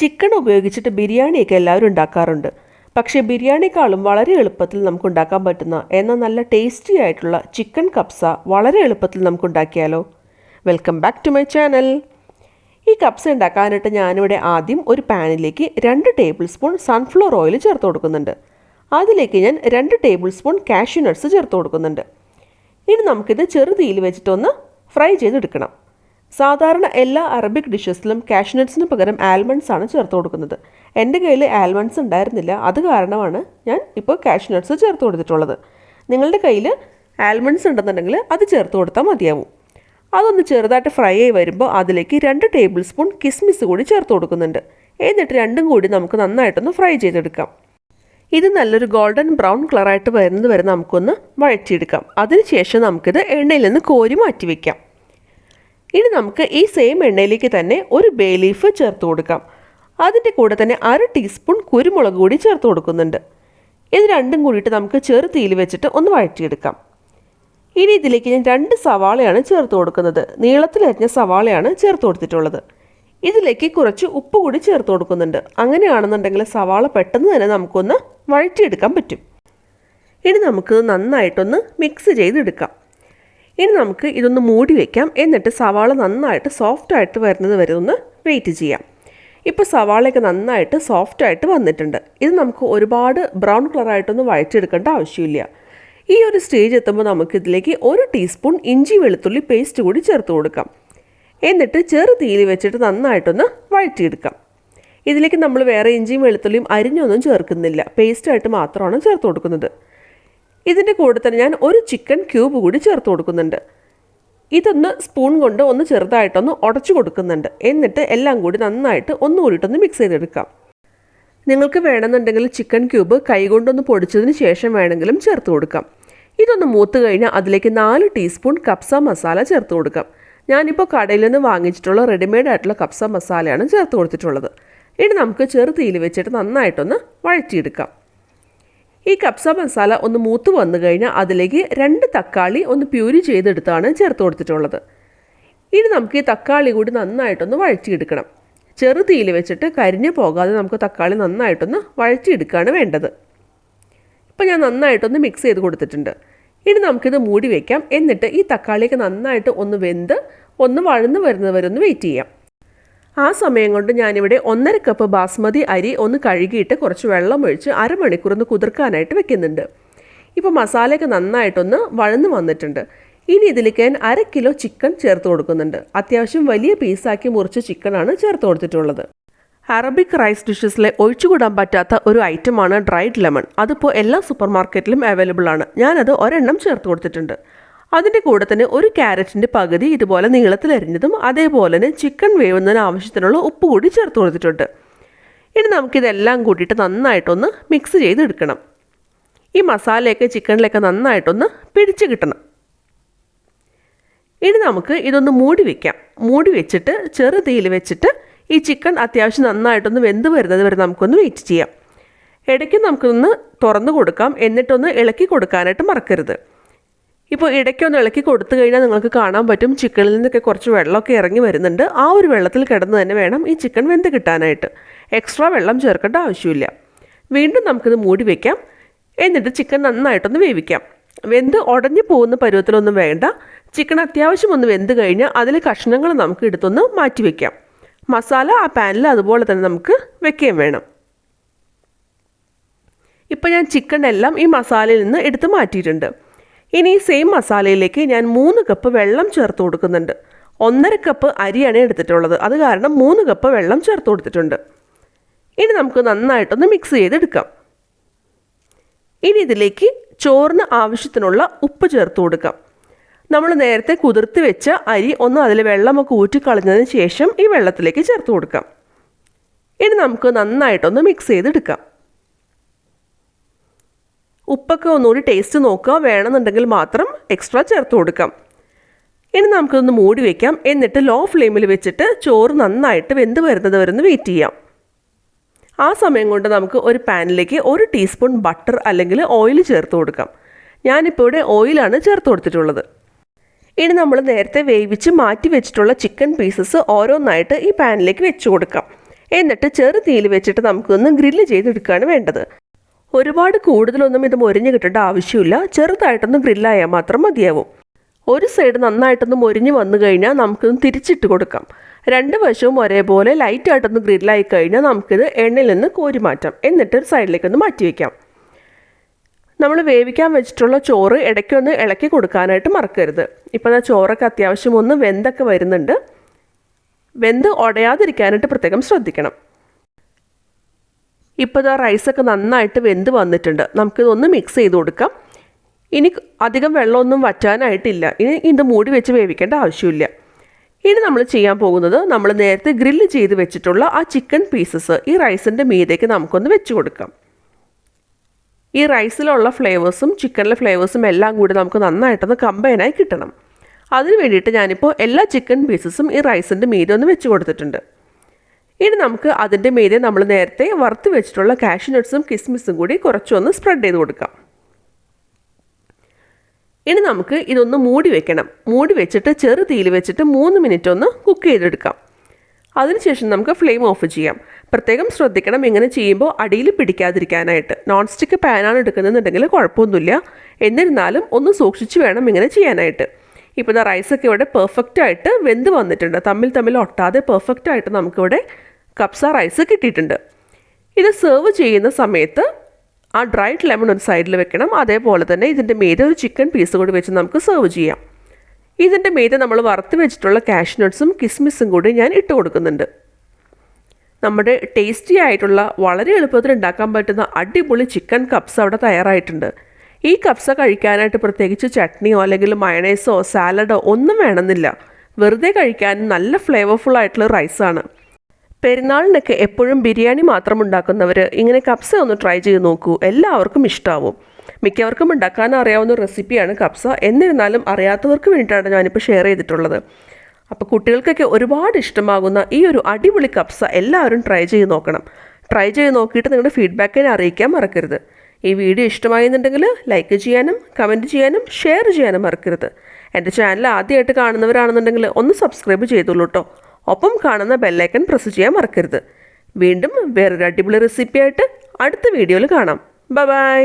Chicken ഉപയോഗിച്ചിട്ട് ബിരിയാണിയൊക്കെ എല്ലാവരും ഉണ്ടാക്കാറുണ്ട്. പക്ഷേ ബിരിയാണിക്കാളും വളരെ എളുപ്പത്തിൽ നമുക്ക് ഉണ്ടാക്കാൻ പറ്റുന്ന എന്നാൽ നല്ല ടേസ്റ്റി ആയിട്ടുള്ള ചിക്കൻ കബ്സ വളരെ എളുപ്പത്തിൽ നമുക്ക് ഉണ്ടാക്കിയാലോ? Welcome back to my channel. ഈ കബ്സ ഉണ്ടാക്കാനായിട്ട് ഞാനിവിടെ ആദ്യം ഒരു പാനിലേക്ക് 2 ടേബിൾ സ്പൂൺ സൺഫ്ലവർ ഓയിൽ ചേർത്ത് കൊടുക്കുന്നുണ്ട്. അതിലേക്ക് ഞാൻ 2 ടേബിൾ സ്പൂൺ കാഷ്യൂ നട്ട്സ് ചേർത്ത് കൊടുക്കുന്നുണ്ട്. ഇനി നമുക്കിത് ചെറുതീയിൽ വെച്ചിട്ടൊന്ന് ഫ്രൈ ചെയ്തെടുക്കണം. സാധാരണ എല്ലാ അറബിക് ഡിഷസിലും കാഷ്യൂ നട്ട്സിന് പകരം ആൽമണ്ട്സ് ആണ് ചേർത്ത് കൊടുക്കുന്നത്. എൻ്റെ കയ്യിൽ ആൽമണ്ട്സ് ഉണ്ടായിരുന്നില്ല, അത് കാരണമാണ് ഞാൻ ഇപ്പോൾ കാഷ്യൂ നട്ട്സ് ചേർത്ത് കൊടുത്തിട്ടുള്ളത്. നിങ്ങളുടെ കയ്യിൽ ആൽമണ്ട്സ് ഉണ്ടെന്നുണ്ടെങ്കിൽ അത് ചേർത്ത് കൊടുത്താൽ മതിയാവും. അതൊന്ന് ചെറുതായിട്ട് ഫ്രൈ ആയി വരുമ്പോൾ അതിലേക്ക് 2 ടേബിൾ സ്പൂൺ കിസ്മിസ് കൂടി ചേർത്ത് കൊടുക്കുന്നുണ്ട്. എന്നിട്ട് രണ്ടും കൂടി നമുക്ക് നന്നായിട്ടൊന്ന് ഫ്രൈ ചെയ്തെടുക്കാം. ഇത് നല്ലൊരു ഗോൾഡൻ ബ്രൗൺ കളറായിട്ട് വരുന്നത് വരെ നമുക്കൊന്ന് വഴറ്റിയെടുക്കാം. അതിനുശേഷം നമുക്കിത് എണ്ണയിൽ നിന്ന് കോരി മാറ്റി വയ്ക്കാം. ഇനി നമുക്ക് ഈ സെയിം എണ്ണയിലേക്ക് തന്നെ ഒരു ബേ ലീഫ് ചേർത്ത് കൊടുക്കാം. അതിൻ്റെ കൂടെ തന്നെ 1/2 ടീസ്പൂൺ കുരുമുളക് കൂടി ചേർത്ത് കൊടുക്കുന്നുണ്ട്. ഇത് രണ്ടും കൂടിയിട്ട് നമുക്ക് ചെറു തീയിൽ വെച്ചിട്ട് ഒന്ന് വഴറ്റിയെടുക്കാം. ഇനി ഇതിലേക്ക് ഞാൻ 2 സവാളയാണ് ചേർത്ത് കൊടുക്കുന്നത്. നീളത്തിലരിഞ്ഞ സവാളയാണ് ചേർത്ത് കൊടുത്തിട്ടുള്ളത്. ഇതിലേക്ക് കുറച്ച് ഉപ്പ് കൂടി ചേർത്ത് കൊടുക്കുന്നുണ്ട്. അങ്ങനെയാണെന്നുണ്ടെങ്കിൽ സവാള പെട്ടെന്ന് തന്നെ നമുക്കൊന്ന് വഴറ്റിയെടുക്കാൻ പറ്റും. ഇനി നമുക്ക് നന്നായിട്ടൊന്ന് മിക്സ് ചെയ്തെടുക്കാം. ഇനി നമുക്ക് ഇതൊന്ന് മൂടി വയ്ക്കാം. എന്നിട്ട് സവാള നന്നായിട്ട് സോഫ്റ്റായിട്ട് വരുന്നത് വരെ ഒന്ന് വെയിറ്റ് ചെയ്യാം. ഇപ്പോൾ സവാളയൊക്കെ നന്നായിട്ട് സോഫ്റ്റായിട്ട് വന്നിട്ടുണ്ട്. ഇത് നമുക്ക് ഒരുപാട് ബ്രൗൺ കളറായിട്ടൊന്നും വഴറ്റിയെടുക്കേണ്ട ആവശ്യമില്ല. ഈ ഒരു സ്റ്റേജ് എത്തുമ്പോൾ നമുക്കിതിലേക്ക് 1 ടീസ്പൂൺ ഇഞ്ചി വെളുത്തുള്ളി പേസ്റ്റ് കൂടി ചേർത്ത് കൊടുക്കാം. എന്നിട്ട് ചെറു തീയിൽ വെച്ചിട്ട് നന്നായിട്ടൊന്ന് വഴറ്റിയെടുക്കാം. ഇതിലേക്ക് നമ്മൾ വേറെ ഇഞ്ചിയും വെളുത്തുള്ളിയും അരിഞ്ഞൊന്നും ചേർക്കുന്നില്ല, പേസ്റ്റായിട്ട് മാത്രമാണ് ചേർത്ത് കൊടുക്കുന്നത്. ഇതിൻ്റെ കൂടെ തന്നെ ഞാൻ ഒരു ചിക്കൻ ക്യൂബ് കൂടി ചേർത്ത് കൊടുക്കുന്നുണ്ട്. ഇതൊന്ന് സ്പൂൺ കൊണ്ട് ഒന്ന് ചെറുതായിട്ടൊന്ന് ഉടച്ചു കൊടുക്കുന്നുണ്ട്. എന്നിട്ട് എല്ലാം കൂടി നന്നായിട്ട് ഒന്നുകൂടിയിട്ടൊന്ന് മിക്സ് ചെയ്തെടുക്കാം. നിങ്ങൾക്ക് വേണമെന്നുണ്ടെങ്കിൽ ചിക്കൻ ക്യൂബ് കൈകൊണ്ടൊന്ന് പൊടിച്ചതിന് ശേഷം വേണമെങ്കിലും ചേർത്ത് കൊടുക്കാം. ഇതൊന്ന് മൂത്ത് കഴിഞ്ഞാൽ അതിലേക്ക് 4 ടീസ്പൂൺ കബ്സ മസാല ചേർത്ത് കൊടുക്കാം. ഞാനിപ്പോൾ കടയിൽ നിന്ന് വാങ്ങിച്ചിട്ടുള്ള റെഡിമെയ്ഡ് ആയിട്ടുള്ള കബ്സ മസാലയാണ് ചേർത്ത് കൊടുത്തിട്ടുള്ളത്. ഇനി നമുക്ക് ചെറു തീയിൽ വെച്ചിട്ട് നന്നായിട്ടൊന്ന് വഴറ്റിയെടുക്കാം. ഈ കബ്സ മസാല ഒന്ന് മൂത്ത് വന്നു കഴിഞ്ഞാൽ അതിലേക്ക് 2 തക്കാളി ഒന്ന് പ്യൂരി ചെയ്തെടുത്താണ് ചേർത്ത് കൊടുത്തിട്ടുള്ളത്. ഇനി നമുക്ക് ഈ തക്കാളി കൂടി നന്നായിട്ടൊന്ന് വഴറ്റിയെടുക്കണം. ചെറു തീയിൽ വെച്ചിട്ട് കരിഞ്ഞു പോകാതെ നമുക്ക് തക്കാളി നന്നായിട്ടൊന്ന് വഴറ്റിയെടുക്കുകയാണ് വേണ്ടത്. ഇപ്പോൾ ഞാൻ നന്നായിട്ടൊന്ന് മിക്സ് ചെയ്ത് കൊടുത്തിട്ടുണ്ട്. ഇനി നമുക്കിത് മൂടി വയ്ക്കാം. എന്നിട്ട് ഈ തക്കാളിയൊക്കെ നന്നായിട്ട് ഒന്ന് വെന്ത് ഒന്ന് വഴന്ന് വരുന്നത് വരെ ഒന്ന് വെയിറ്റ് ചെയ്യാം. ആ സമയം കൊണ്ട് ഞാനിവിടെ 1.5 കപ്പ് ബാസ്മതി അരി ഒന്ന് കഴുകിയിട്ട് കുറച്ച് വെള്ളം ഒഴിച്ച് അരമണിക്കൂർ ഒന്ന് കുതിർക്കാനായിട്ട് വെക്കുന്നുണ്ട്. ഇപ്പോൾ മസാലയൊക്കെ നന്നായിട്ടൊന്ന് വഴന്ന് വന്നിട്ടുണ്ട്. ഇനി ഇതിലേക്ക് ഞാൻ 1/2 കിലോ ചിക്കൻ ചേർത്ത് കൊടുക്കുന്നുണ്ട്. അത്യാവശ്യം വലിയ പീസാക്കി മുറിച്ച ചിക്കനാണ് ചേർത്ത് കൊടുത്തിട്ടുള്ളത്. അറബിക് റൈസ് ഡിഷസിലെ ഒഴിച്ചുകൂടാൻ പറ്റാത്ത ഒരു ഐറ്റമാണ് ഡ്രൈഡ് ലെമൺ. അതിപ്പോൾ എല്ലാ സൂപ്പർ മാർക്കറ്റിലും അവൈലബിൾ ആണ്. ഞാനത് ഒരെണ്ണം ചേർത്ത് കൊടുത്തിട്ടുണ്ട്. അതിൻ്റെ കൂടെ തന്നെ ഒരു ക്യാരറ്റിൻ്റെ പകുതി ഇതുപോലെ നീളത്തിലരിഞ്ഞതും അതേപോലെ തന്നെ ചിക്കൻ വേവുന്നതിന് ആവശ്യത്തിനുള്ള ഉപ്പ് കൂടി ചേർത്ത് കൊടുത്തിട്ടുണ്ട്. ഇനി നമുക്കിതെല്ലാം കൂട്ടിയിട്ട് നന്നായിട്ടൊന്ന് മിക്സ് ചെയ്തെടുക്കണം. ഈ മസാലയൊക്കെ ചിക്കനിലൊക്കെ നന്നായിട്ടൊന്ന് പിടിച്ച് കിട്ടണം. ഇനി നമുക്ക് ഇതൊന്ന് മൂടി വയ്ക്കാം. മൂടി വെച്ചിട്ട് ചെറു തീയിൽ വെച്ചിട്ട് ഈ ചിക്കൻ അത്യാവശ്യം നന്നായിട്ടൊന്ന് വെന്ത് വരുന്നത് വരെ നമുക്കൊന്ന് വെയിറ്റ് ചെയ്യാം. ഇടയ്ക്ക് നമുക്കൊന്ന് തുറന്ന് കൊടുക്കാം. എന്നിട്ടൊന്ന് ഇളക്കി കൊടുക്കാനായിട്ട് മറക്കരുത്. ഇപ്പോൾ ഇടയ്ക്കൊന്ന് ഇളക്കി കൊടുത്തു കഴിഞ്ഞാൽ നിങ്ങൾക്ക് കാണാൻ പറ്റും ചിക്കനിൽ നിന്നൊക്കെ കുറച്ച് വെള്ളമൊക്കെ ഇറങ്ങി വരുന്നുണ്ട്. ആ ഒരു വെള്ളത്തിൽ കിടന്ന് തന്നെ വേണം ഈ ചിക്കൻ വെന്ത് കിട്ടാനായിട്ട്. എക്സ്ട്രാ വെള്ളം ചേർക്കേണ്ട ആവശ്യമില്ല. വീണ്ടും നമുക്കിത് മൂടി വയ്ക്കാം. എന്നിട്ട് ചിക്കൻ നന്നായിട്ടൊന്ന് വേവിക്കാം. വെന്ത് ഉടഞ്ഞു പോകുന്ന പരുവത്തിലൊന്നും വേണ്ട. ചിക്കൻ അത്യാവശ്യം ഒന്ന് വെന്ത് കഴിഞ്ഞാൽ അതിൽ കഷ്ണങ്ങൾ നമുക്ക് എടുത്തൊന്ന് മാറ്റി വയ്ക്കാം. മസാല ആ പാനിൽ അതുപോലെ തന്നെ നമുക്ക് വെക്കുകയും വേണം. ഇപ്പോൾ ഞാൻ ചിക്കൻ എല്ലാം ഈ മസാലയിൽ നിന്ന് എടുത്ത് മാറ്റിയിട്ടുണ്ട്. ഇനി ഈ സെയിം മസാലയിലേക്ക് ഞാൻ 3 കപ്പ് വെള്ളം ചേർത്ത് കൊടുക്കുന്നുണ്ട്. 1.5 കപ്പ് അരിയാണ് എടുത്തിട്ടുള്ളത്. അത് കാരണം 3 കപ്പ് വെള്ളം ചേർത്ത് കൊടുത്തിട്ടുണ്ട്. ഇനി നമുക്ക് നന്നായിട്ടൊന്ന് മിക്സ് ചെയ്തെടുക്കാം. ഇനി ഇതിലേക്ക് ചോറിന് ആവശ്യത്തിനുള്ള ഉപ്പ് ചേർത്ത് കൊടുക്കാം. നമ്മൾ നേരത്തെ കുതിർത്ത് വെച്ച അരി ഒന്ന് അതിൽ വെള്ളമൊക്കെ ഊറ്റിക്കളഞ്ഞതിന് ശേഷം ഈ വെള്ളത്തിലേക്ക് ചേർത്ത് കൊടുക്കാം. ഇനി നമുക്ക് നന്നായിട്ടൊന്ന് മിക്സ് ചെയ്തെടുക്കാം. ഉപ്പൊക്കെ ഒന്നുകൂടി ടേസ്റ്റ് നോക്കുക. വേണമെന്നുണ്ടെങ്കിൽ മാത്രം എക്സ്ട്രാ ചേർത്ത് കൊടുക്കാം. ഇനി നമുക്കൊന്ന് മൂടി വയ്ക്കാം. എന്നിട്ട് ലോ ഫ്ലെയിമിൽ വെച്ചിട്ട് ചോറ് നന്നായിട്ട് വെന്ത് വരുന്നത് വരെ ഒന്ന് വെയിറ്റ് ചെയ്യാം. ആ സമയം കൊണ്ട് നമുക്ക് ഒരു പാനിലേക്ക് 1 ടീസ്പൂൺ ബട്ടർ അല്ലെങ്കിൽ ഓയിൽ ചേർത്ത് കൊടുക്കാം. ഞാനിപ്പോൾ ഇവിടെ ഓയിലാണ് ചേർത്ത് കൊടുത്തിട്ടുള്ളത്. ഇനി നമ്മൾ നേരത്തെ വേവിച്ച് മാറ്റി വെച്ചിട്ടുള്ള ചിക്കൻ പീസസ് ഓരോന്നായിട്ട് ഈ പാനിലേക്ക് വെച്ച് കൊടുക്കാം. എന്നിട്ട് ചെറു തീയിൽ വെച്ചിട്ട് നമുക്കൊന്ന് ഗ്രില്ല് ചെയ്തെടുക്കുകയാണ് വേണ്ടത്. ഒരുപാട് കൂടുതലൊന്നും ഇത് മൊരിഞ്ഞ് കിട്ടേണ്ട ആവശ്യമില്ല. ചെറുതായിട്ടൊന്ന് ഗ്രില്ലായാൽ മാത്രം മതിയാവും. ഒരു സൈഡ് നന്നായിട്ടൊന്ന് മൊരിഞ്ഞ് വന്നു കഴിഞ്ഞാൽ നമുക്കൊന്ന് തിരിച്ചിട്ട് കൊടുക്കാം. രണ്ട് വശവും ഒരേപോലെ ലൈറ്റായിട്ടൊന്ന് ഗ്രില്ലായി കഴിഞ്ഞാൽ നമുക്കിത് എണ്ണയിൽ നിന്ന് കോരി മാറ്റാം. എന്നിട്ട് ഒരു സൈഡിലേക്കൊന്ന് മാറ്റി വയ്ക്കാം. നമ്മൾ വേവിക്കാൻ വെച്ചിട്ടുള്ള ചോറ് ഇടയ്ക്കൊന്ന് ഇളക്കി കൊടുക്കാനായിട്ട് മറക്കരുത്. ഇപ്പോൾ ആ ചോറൊക്കെ അത്യാവശ്യം ഒന്ന് വെന്തൊക്കെ വരുന്നുണ്ട്. വെന്ത് ഉടയാതിരിക്കാനായിട്ട് പ്രത്യേകം ശ്രദ്ധിക്കണം. ഇപ്പോൾ ഇതാ റൈസൊക്കെ നന്നായിട്ട് വെന്ത് വന്നിട്ടുണ്ട്. നമുക്കിതൊന്ന് മിക്സ് ചെയ്ത് കൊടുക്കാം. ഇനി അധികം വെള്ളമൊന്നും വറ്റാനായിട്ടില്ല. ഇനി ഇത് മൂടി വെച്ച് വേവിക്കേണ്ട ആവശ്യമില്ല. ഇനി നമ്മൾ ചെയ്യാൻ പോകുന്നത് നമ്മൾ നേരത്തെ ഗ്രില്ല് ചെയ്ത് വെച്ചിട്ടുള്ള ആ ചിക്കൻ പീസസ് ഈ റൈസിൻ്റെ മീതേക്ക് നമുക്കൊന്ന് വെച്ച് കൊടുക്കാം. ഈ റൈസിലുള്ള ഫ്ലേവേഴ്സും ചിക്കനിലെ ഫ്ലേവേഴ്സും എല്ലാം കൂടി നമുക്ക് നന്നായിട്ടൊന്ന് കമ്പൈനായി കിട്ടണം. അതിന് വേണ്ടിയിട്ട് ഞാനിപ്പോൾ എല്ലാ ചിക്കൻ പീസസും ഈ റൈസിൻ്റെ മീതെ ഒന്ന് വെച്ച് കൊടുത്തിട്ടുണ്ട്. ഇനി നമുക്ക് അതിൻ്റെ മീതെ നമ്മൾ നേരത്തെ വറുത്ത് വെച്ചിട്ടുള്ള കാഷ്യൂ നട്ട്സും കിസ്മിസും കൂടി കുറച്ചൊന്ന് സ്പ്രെഡ് ചെയ്ത് കൊടുക്കാം. ഇനി നമുക്ക് ഇതൊന്ന് മൂടി വെക്കണം. മൂടി വെച്ചിട്ട് ചെറു തീയിൽ വെച്ചിട്ട് 3 മിനിറ്റ് ഒന്ന് കുക്ക് ചെയ്തെടുക്കാം. അതിനുശേഷം നമുക്ക് ഫ്ലെയിം ഓഫ് ചെയ്യാം. പ്രത്യേകം ശ്രദ്ധിക്കണം ഇങ്ങനെ ചെയ്യുമ്പോൾ അടിയിൽ പിടിക്കാതിരിക്കാനായിട്ട്. നോൺ സ്റ്റിക്ക് പാനാണ് എടുക്കുന്നതെന്നുണ്ടെങ്കിൽ കുഴപ്പമൊന്നുമില്ല. എന്നിരുന്നാലും ഒന്ന് സൂക്ഷിച്ച് വേണം ഇങ്ങനെ ചെയ്യാനായിട്ട്. ഇപ്പോൾ ഇതാ റൈസൊക്കെ ഇവിടെ പെർഫെക്റ്റായിട്ട് വെന്ത് വന്നിട്ടുണ്ട്. തമ്മിൽ ഒട്ടാതെ പെർഫെക്റ്റായിട്ട് നമുക്കിവിടെ കപ്സ റൈസ് കിട്ടിയിട്ടുണ്ട്. ഇത് സെർവ് ചെയ്യുന്ന സമയത്ത് ആ ഡ്രൈഡ് ലെമൺ ഒരു സൈഡിൽ വെക്കണം. അതേപോലെ തന്നെ ഇതിൻ്റെ മീതെ ഒരു ചിക്കൻ പീസ് കൂടി വെച്ച് നമുക്ക് സെർവ് ചെയ്യാം. ഇതിൻ്റെ മീതെ നമ്മൾ വറുത്ത് വെച്ചിട്ടുള്ള കാഷ്യൂ നട്ട്സും കിസ്മിസും കൂടി ഞാൻ ഇട്ട് കൊടുക്കുന്നുണ്ട്. നമ്മുടെ ടേസ്റ്റി ആയിട്ടുള്ള വളരെ എളുപ്പത്തിൽ ഉണ്ടാക്കാൻ പറ്റുന്ന അടിപൊളി ചിക്കൻ കപ്സ അവിടെ തയ്യാറായിട്ടുണ്ട്. ഈ കപ്സ കഴിക്കാനായിട്ട് പ്രത്യേകിച്ച് ചട്നിയോ അല്ലെങ്കിൽ മയണൈസോ സാലഡോ ഒന്നും വേണമെന്നില്ല. വെറുതെ കഴിക്കാനും നല്ല ഫ്ലേവർഫുൾ ആയിട്ടുള്ള റൈസാണ്. പെരുന്നാളിനൊക്കെ എപ്പോഴും ബിരിയാണി മാത്രം ഉണ്ടാക്കുന്നവർ ഇങ്ങനെ കപ്സ ഒന്ന് ട്രൈ ചെയ്ത് നോക്കൂ. എല്ലാവർക്കും ഇഷ്ടമാവും. മിക്കവർക്കും ഉണ്ടാക്കാൻ അറിയാവുന്ന റെസിപ്പിയാണ് കപ്സ. എന്നിരുന്നാലും അറിയാത്തവർക്ക് വേണ്ടിയിട്ടാണ് ഞാനിപ്പോൾ ഷെയർ ചെയ്തിട്ടുള്ളത്. അപ്പോൾ കുട്ടികൾക്കൊക്കെ ഒരുപാട് ഇഷ്ടമാകുന്ന ഈ ഒരു അടിപൊളി കപ്സ എല്ലാവരും ട്രൈ ചെയ്ത് നോക്കണം. ട്രൈ ചെയ്ത് നോക്കിയിട്ട് നിങ്ങളുടെ ഫീഡ്ബാക്കിനെ അറിയിക്കാൻ മറക്കരുത്. ഈ വീഡിയോ ഇഷ്ടമായെന്നുണ്ടെങ്കിൽ ലൈക്ക് ചെയ്യാനും കമൻറ്റ് ചെയ്യാനും ഷെയർ ചെയ്യാനും മറക്കരുത്. എൻ്റെ ചാനൽ ആദ്യമായിട്ട് കാണുന്നവരാണെന്നുണ്ടെങ്കിൽ ഒന്ന് സബ്സ്ക്രൈബ് ചെയ്തോളൂ കേട്ടോ. ഒപ്പം കാണുന്ന ബെല്ലൈക്കൺ പ്രസ് ചെയ്യാൻ മറക്കരുത്. വീണ്ടും വേറൊരു അടിപൊളി റെസിപ്പിയായിട്ട് അടുത്ത വീഡിയോയിൽ കാണാം. ബൈ.